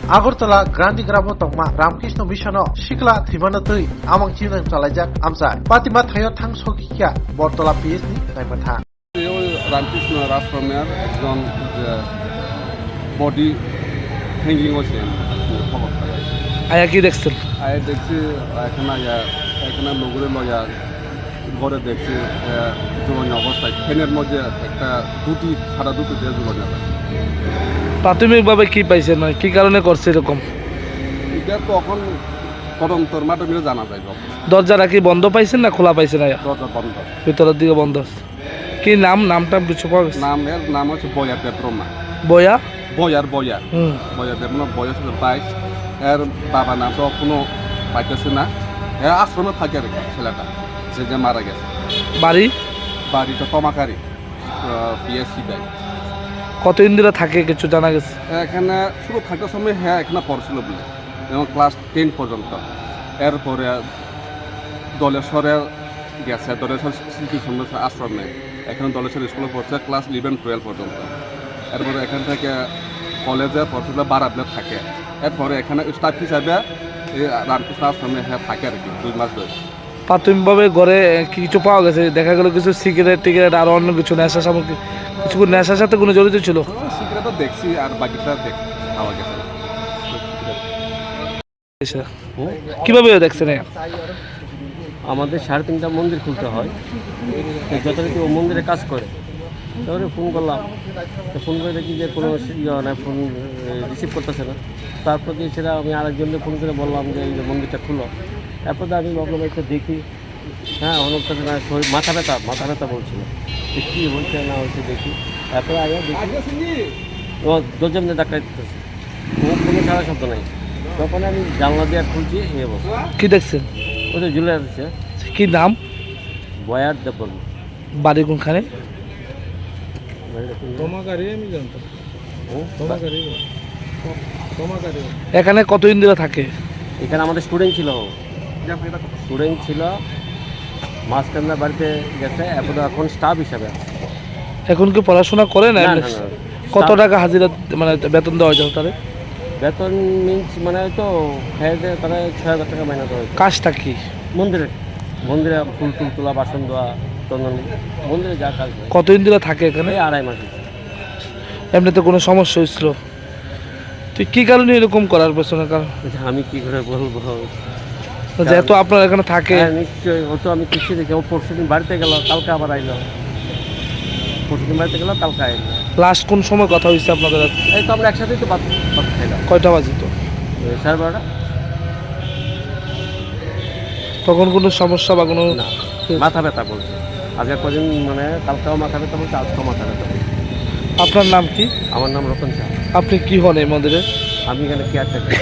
Agartala গ্রান্দি গ্রামো তংमा Ramakrishna mission सिखला थिमानतै आमang चिनang चलायजाक आमसाय पातिमा थायो थां सखिया बरतला PhD नायमाथा রামকৃষ্ণ রাজফর্মের একজন বডি হ্যাঙ্গিং হয়েছে খবর আয়া কি দেখছেন? আয় দেখছি এখানে নগরে লয়া ঘরে দেখছি জোগানো অবস্থায় ফ্যানের মধ্যে একটা সারা দুটি দিয়ে জোগানো প্রাথমিকভাবে কি পাইছেন, মানে কি কারণে করছে এরকম? এটা তখন তদন্তর মাধ্যমে জানা যায়। দরজাটা কি বন্ধ পাইছেন না খোলা পাইছেন? দরজা বন্ধ, ভিতরের দিকে বন্ধ আছে। কি নামটা কিছু পাওয়া গেছে? নাম হচ্ছে বয়া দেবরমা। বয়া বয়া দেবরমা, বয়স 22। এর বাবা নাম তো কোনো পাইতেছে না। আশ্রমে থাকে আর কি ছেলেটা, যে মারা গেছে। বাড়িটা তমাকারি PSC দেয়। কত ইন্দিরা থাকে কিছু জানা গেছে? এখানে শুরু থাকার সময় এখানে পড়ছিল বলে, যেমন ক্লাস 10 পর্যন্ত। এরপরে দলেশ্বরে গেছে, দলেশ্বর শ্রীকৃষ্ণ আশ্রমে। এখানে দলেশ্বর স্কুলে পড়ছে ক্লাস 11-12 পর্যন্ত। এরপরে এখান থেকে কলেজে পড়ছিল বারাবলে থাকে। এরপরে এখানে স্টাফ হিসাবে রামকৃষ্ণ আশ্রমে থাকে আর কি 2 মাস ধরে। প্রাথমিকভাবে ঘরে কিছু পাওয়া গেছে? দেখা গেল কিছু সিগারেট আর অন্য কিছু নেশা সামগ্রী, কিছু নেশার সাথে কোনো জড়িত ছিল? সিগারেটও দেখছি আর বাকিটা পাওয়া গেছে। কিভাবে দেখছেন? আমাদের 3:30টা মন্দির খুলতে হয়, যথারীতি ও মন্দিরে কাজ করে। তারপরে ফোন করলাম, তো ফোন করে দেখি যে কোনো ফোন রিসিভ করতেছে না। তারপর দিয়ে সেটা আমি আরেকজনকে ফোন করে বললাম যে এই মন্দিরটা খুলো। তারপর আমি ভাবলাম একটা দেখি। অনেকটা না, শরীর মাথা ব্যথা বলছিল। কী হয়েছে না হয়েছে দেখি। তারপরে আগে দেখি দরজা মধ্যে ধাক্কা দিতেছে, কোনো সারা শব্দ নাই। তখন আমি জানলা দিয়ে খুলছি, এই অবস্থা। কি দেখছেন? ও তো ঝুলে আসছে। কি নাম? বয়ার দেবন। বাড়ি কোনখানে? এখানে কত ইন্দিরা থাকে? এখানে আমাদের স্টুডেন্ট ছিল মাঝখানদার বাড়িতে গেছে, এখন স্টাফ হিসাবে। এখন কি পড়াশোনা করে না? কত টাকা হাজিরা মানে বেতন দেওয়া যায় তাদের? বেতন মিন্স মানে তো খেয়ে তারা 6,000 টাকা মাইনে দেওয়া হয়। কাজটা কি? মন্দিরে ফুল তোলা, বাসন দেওয়া, মন্দিরে যা কাজ। কত ইন্দিরা থাকে এখানে? 2.5 মাস। এমনিতে কোনো সমস্যা হয়েছিল? তুই কি কারণে এরকম করার পেছনে কারণ? আমি কি করে বলবো, যেহেতু আপনার এখানে থাকে। নিশ্চয়ই, ও তো আমি কিছু দেখি। ও পরশুদিন বাড়িতে গেল, কালকে আবার আইলো। পরশুদিন বাড়িতে গেল, কালকে আইলো। লাস্ট কোন সময় কথা হয়েছে আপনাদের? এই তো আমরা একসাথেই তো ভাত খাইলাম। কয়টা বাজে? তো 12:30। তখন কোনো সমস্যা বা কোনো? না, মাথা ব্যথা বলছে। আজকে কদিন মানে কালকেও মাথা ব্যথা বলছে, আজকেও মাথা ব্যথা বলছে। আপনার নাম কি? আমার নাম রতন শাহ। আপনি কি হন এই মন্দিরে? আমি এখানে কেয়ারটেকার।